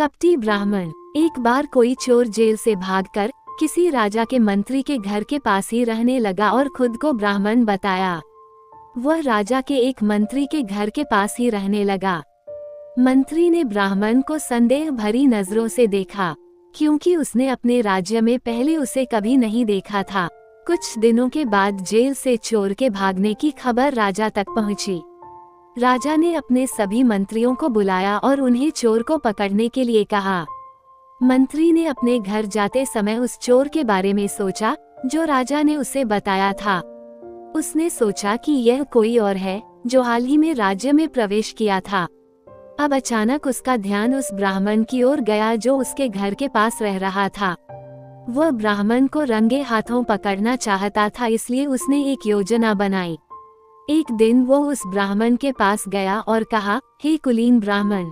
कपटी ब्राह्मण। एक बार कोई चोर जेल से भागकर किसी राजा के मंत्री के घर के पास ही रहने लगा और खुद को ब्राह्मण बताया। वह राजा के एक मंत्री के घर के पास ही रहने लगा। मंत्री ने ब्राह्मण को संदेह भरी नजरों से देखा, क्योंकि उसने अपने राज्य में पहले उसे कभी नहीं देखा था। कुछ दिनों के बाद जेल से चोर के भागने की खबर राजा तक पहुंची। राजा ने अपने सभी मंत्रियों को बुलाया और उन्हें चोर को पकड़ने के लिए कहा। मंत्री ने अपने घर जाते समय उस चोर के बारे में सोचा जो राजा ने उसे बताया था। उसने सोचा कि यह कोई और है जो हाल ही में राज्य में प्रवेश किया था। अब अचानक उसका ध्यान उस ब्राह्मण की ओर गया जो उसके घर के पास रह रहा था। वह ब्राह्मण को रंगे हाथों पकड़ना चाहता था, इसलिए उसने एक योजना बनाई। एक दिन वो उस ब्राह्मण के पास गया और कहा, हे कुलीन ब्राह्मण,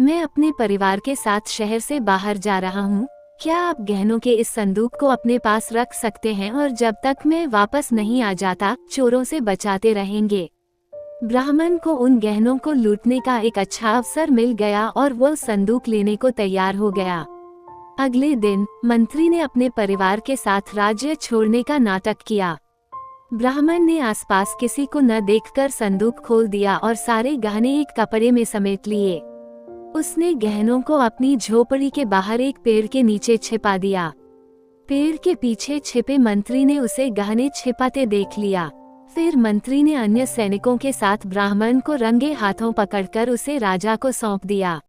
मैं अपने परिवार के साथ शहर से बाहर जा रहा हूँ। क्या आप गहनों के इस संदूक को अपने पास रख सकते हैं और जब तक मैं वापस नहीं आ जाता चोरों से बचाते रहेंगे। ब्राह्मण को उन गहनों को लूटने का एक अच्छा अवसर मिल गया और वो संदूक लेने को तैयार हो गया। अगले दिन मंत्री ने अपने परिवार के साथ राज्य छोड़ने का नाटक किया। ब्राह्मण ने आसपास किसी को न देखकर संदूक खोल दिया और सारे गहने एक कपड़े में समेट लिए। उसने गहनों को अपनी झोपड़ी के बाहर एक पेड़ के नीचे छिपा दिया। पेड़ के पीछे छिपे मंत्री ने उसे गहने छिपाते देख लिया। फिर मंत्री ने अन्य सैनिकों के साथ ब्राह्मण को रंगे हाथों पकड़कर उसे राजा को सौंप दिया।